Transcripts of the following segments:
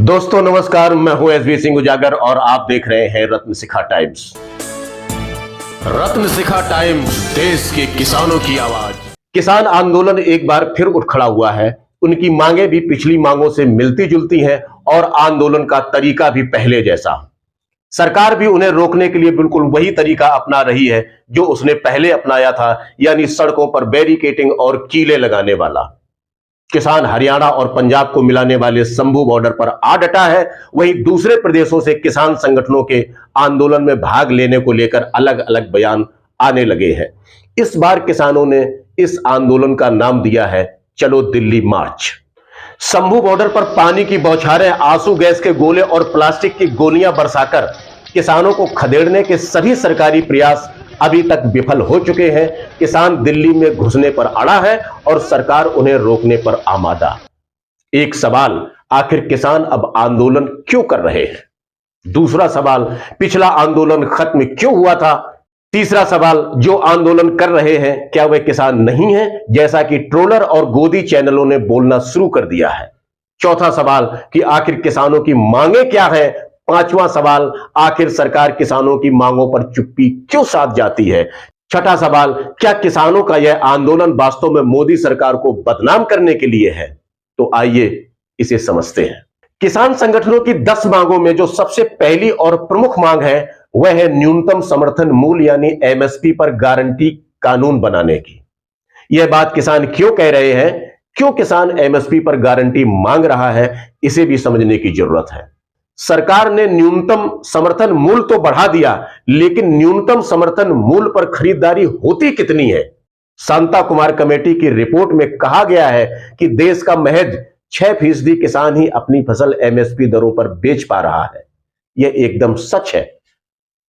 दोस्तों नमस्कार, मैं हूं एसबी सिंह उजागर और आप देख रहे हैं रत्न शिखा टाइम्स। रत्न शिखा टाइम्स, देश के किसानों की आवाज। किसान आंदोलन एक बार फिर उठ खड़ा हुआ है। उनकी मांगे भी पिछली मांगों से मिलती जुलती हैं और आंदोलन का तरीका भी पहले जैसा। सरकार भी उन्हें रोकने के लिए बिल्कुल वही तरीका अपना रही है जो उसने पहले अपनाया था, यानी सड़कों पर बैरिकेडिंग और कीले लगाने वाला। किसान हरियाणा और पंजाब को मिलाने वाले शंभू बॉर्डर पर आ डटा है। वहीं दूसरे प्रदेशों से किसान संगठनों के आंदोलन में भाग लेने को लेकर अलग अलग बयान आने लगे हैं। इस बार किसानों ने इस आंदोलन का नाम दिया है चलो दिल्ली मार्च। शंभू बॉर्डर पर पानी की बौछारें, आंसू गैस के गोले और प्लास्टिक की गोलियां बरसाकर किसानों को खदेड़ने के सभी सरकारी प्रयास अभी तक विफल हो चुके हैं। किसान दिल्ली में घुसने पर अड़ा है और सरकार उन्हें रोकने पर आमादा। एक सवाल, आखिर किसान अब आंदोलन क्यों कर रहे हैं? दूसरा सवाल, पिछला आंदोलन खत्म क्यों हुआ था? तीसरा सवाल, जो आंदोलन कर रहे हैं क्या वे किसान नहीं हैं, जैसा कि ट्रोलर और गोदी चैनलों ने बोलना शुरू कर दिया है? चौथा सवाल कि आखिर किसानों की मांगे क्या है? पांचवा सवाल, आखिर सरकार किसानों की मांगों पर चुप्पी क्यों साध जाती है? छठा सवाल, क्या किसानों का यह आंदोलन वास्तव में मोदी सरकार को बदनाम करने के लिए है? तो आइए इसे समझते हैं। किसान संगठनों की 10 मांगों में जो सबसे पहली और प्रमुख मांग है वह है न्यूनतम समर्थन मूल्य यानी एमएसपी पर गारंटी कानून बनाने की। यह बात किसान क्यों कह रहे हैं, क्यों किसान एमएसपी पर गारंटी मांग रहा है, इसे भी समझने की जरूरत है। सरकार ने न्यूनतम समर्थन मूल्य तो बढ़ा दिया, लेकिन न्यूनतम समर्थन मूल्य पर खरीदारी होती कितनी है? शांता कुमार कमेटी की रिपोर्ट में कहा गया है कि देश का महज 6% किसान ही अपनी फसल एमएसपी दरों पर बेच पा रहा है। यह एकदम सच है।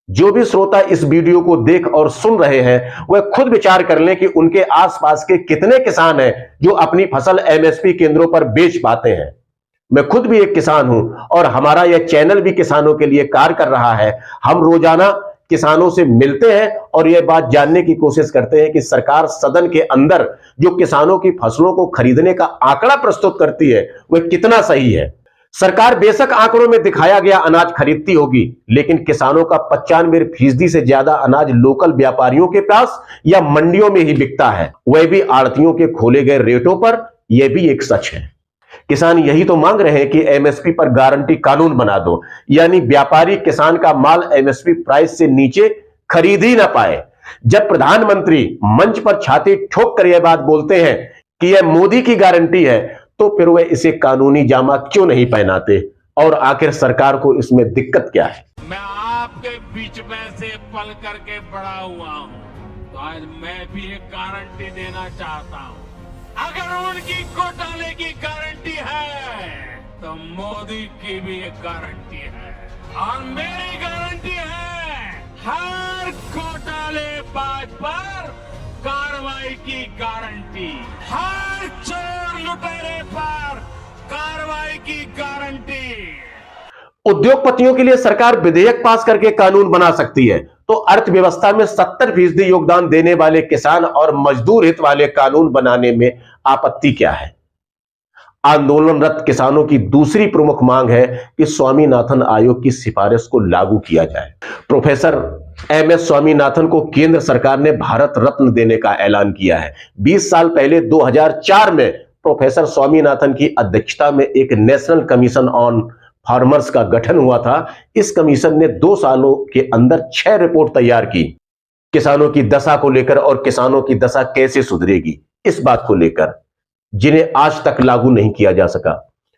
जो भी श्रोता इस वीडियो को देख और सुन रहे हैं वह खुद विचार कर लें कि उनके आसपास के कितने किसान हैं जो अपनी फसल एमएसपी केंद्रों पर बेच पाते हैं। मैं खुद भी एक किसान हूं और हमारा यह चैनल भी किसानों के लिए कार्य कर रहा है। हम रोजाना किसानों से मिलते हैं और यह बात जानने की कोशिश करते हैं कि सरकार सदन के अंदर जो किसानों की फसलों को खरीदने का आंकड़ा प्रस्तुत करती है वह कितना सही है। सरकार बेशक आंकड़ों में दिखाया गया अनाज खरीदती होगी, लेकिन किसानों का 95% से ज्यादा अनाज लोकल व्यापारियों के पास या मंडियों में ही बिकता है, वह भी आड़तियों के खोले गए रेटों पर। यह भी एक सच है। किसान यही तो मांग रहे हैं कि एमएसपी पर गारंटी कानून बना दो, यानी व्यापारी किसान का माल एमएसपी प्राइस से नीचे खरीद ही ना पाए। जब प्रधानमंत्री मंच पर छाती ठोक कर यह बात बोलते हैं कि यह मोदी की गारंटी है, तो फिर वे इसे कानूनी जामा क्यों नहीं पहनाते? और आखिर सरकार को इसमें दिक्कत क्या है? मैं आपके बीच में से पल करके बड़ा हुआ हूं, तो आज मैं भी एक गारंटी देना चाहता हूं। अगर उनकी घोटाले की गारंटी है तो मोदी की भी एक गारंटी है और मेरी गारंटी है हर घोटालेबाज पर कार्रवाई की गारंटी, हर चोर लुटेरे पर कार्रवाई की गारंटी। उद्योगपतियों के लिए सरकार विधेयक पास करके कानून बना सकती है, तो अर्थव्यवस्था में 70% योगदान देने वाले किसान और मजदूर हित वाले कानून बनाने में आपत्ति क्या है? आंदोलनरत किसानों की दूसरी प्रमुख मांग है कि स्वामीनाथन आयोग की सिफारिश को लागू किया जाए। प्रोफेसर एमएस स्वामीनाथन को केंद्र सरकार ने भारत रत्न देने का ऐलान किया है। 20 साल पहले 2004 में प्रोफेसर स्वामीनाथन की अध्यक्षता में एक नेशनल कमीशन ऑन फार्मर्स का गठन हुआ था। इस कमीशन ने 2 सालों के अंदर 6 रिपोर्ट तैयार की किसानों की दशा को लेकर और किसानों की दशा कैसे सुधरेगी इस बात को लेकर, जिन्हें आज तक लागू नहीं किया जा सका।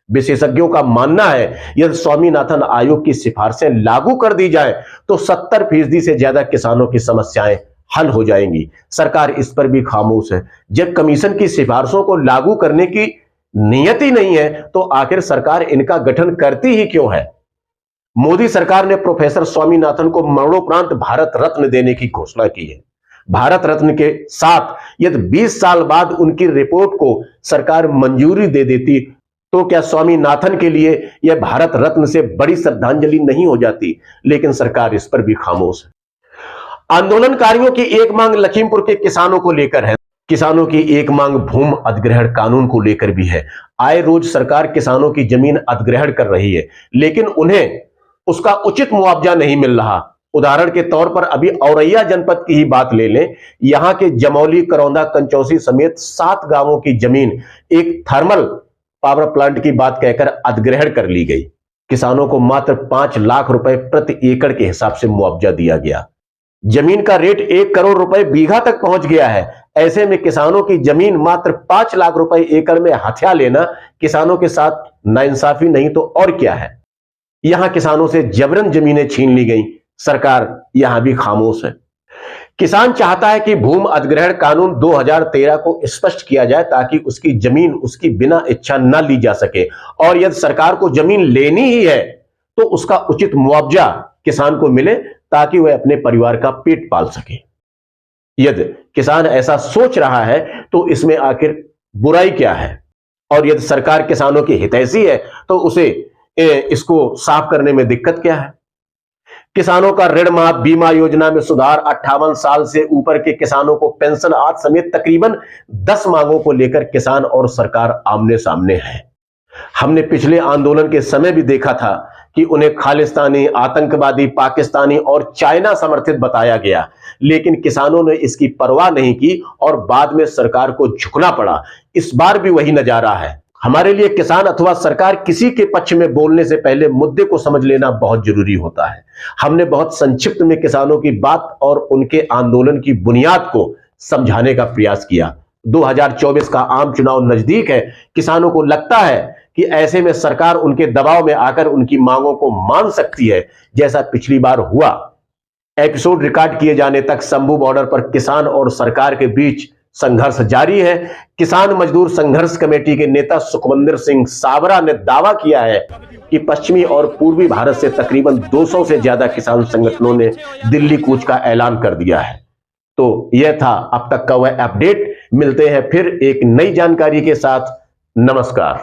विशेषज्ञों का मानना है यदि स्वामीनाथन आयोग की सिफारिशें लागू कर दी जाए तो 70% से ज्यादा किसानों की समस्याएं हल हो जाएंगी। सरकार इस पर भी खामोश है। जब कमीशन की सिफारिशों को लागू करने की नियत ही नहीं है तो आखिर सरकार इनका गठन करती ही क्यों है? मोदी सरकार ने प्रोफेसर स्वामीनाथन को मरणोपरांत भारत रत्न देने की घोषणा की है। भारत रत्न के साथ यदि 20 साल बाद उनकी रिपोर्ट को सरकार मंजूरी दे देती तो क्या स्वामीनाथन के लिए यह भारत रत्न से बड़ी श्रद्धांजलि नहीं हो जाती? लेकिन सरकार इस पर भी खामोश है। आंदोलनकारियों की एक मांग लखीमपुर के किसानों को लेकर है। किसानों की एक मांग भूमि अधिग्रहण कानून को लेकर भी है। आए रोज सरकार किसानों की जमीन अधिग्रहण कर रही है, लेकिन उन्हें उसका उचित मुआवजा नहीं मिल रहा। उदाहरण के तौर पर अभी औरैया जनपद की ही बात ले लें। यहां के जमौली, करौंदा, कंचौसी समेत 7 गांवों की जमीन एक थर्मल पावर प्लांट की बात कहकर अधिग्रहण कर ली गई। किसानों को मात्र 5 लाख रुपए प्रति एकड़ के हिसाब से मुआवजा दिया गया। जमीन का रेट 1 करोड़ रुपए बीघा तक पहुंच गया है। ऐसे में किसानों की जमीन मात्र 5 लाख रुपए एकड़ में हथिया लेना किसानों के साथ नाइंसाफी नहीं तो और क्या है। यहां किसानों से जबरन जमीनें छीन ली गई। सरकार यहां भी खामोश है। किसान चाहता है कि भूमि अधिग्रहण कानून 2013 को स्पष्ट किया जाए ताकि उसकी जमीन उसकी बिना इच्छा न ली जा सके, और यदि सरकार को जमीन लेनी ही है तो उसका उचित मुआवजा किसान को मिले ताकि वह अपने परिवार का पेट पाल सके। यदि किसान ऐसा सोच रहा है तो इसमें आखिर बुराई क्या है, और यदि सरकार किसानों की हितैषी है तो उसे इसको साफ करने में दिक्कत क्या है। किसानों का ऋण माफ, बीमा योजना में सुधार, 58 साल से ऊपर के किसानों को पेंशन आज समेत तकरीबन 10 मांगों को लेकर किसान और सरकार आमने सामने है। हमने पिछले आंदोलन के समय भी देखा था कि उन्हें खालिस्तानी, आतंकवादी, पाकिस्तानी और चाइना समर्थित बताया गया, लेकिन किसानों ने इसकी परवाह नहीं की और बाद में सरकार को झुकना पड़ा। इस बार भी वही नजारा है। हमारे लिए किसान अथवा सरकार किसी के पक्ष में बोलने से पहले मुद्दे को समझ लेना बहुत जरूरी होता है। हमने बहुत संक्षिप्त में किसानों की बात और उनके आंदोलन की बुनियाद को समझाने का प्रयास किया। 2024 का आम चुनाव नजदीक है। किसानों को लगता है कि ऐसे में सरकार उनके दबाव में आकर उनकी मांगों को मान सकती है, जैसा पिछली बार हुआ। एपिसोड रिकॉर्ड किए जाने तक शंभू बॉर्डर पर किसान और सरकार के बीच संघर्ष जारी है। किसान मजदूर संघर्ष कमेटी के नेता सुखविंदर सिंह साबरा ने दावा किया है कि पश्चिमी और पूर्वी भारत से तकरीबन 200 से ज्यादा किसान संगठनों ने दिल्ली कूच का ऐलान कर दिया है। तो यह था अब तक का वह अपडेट। मिलते हैं फिर एक नई जानकारी के साथ। नमस्कार।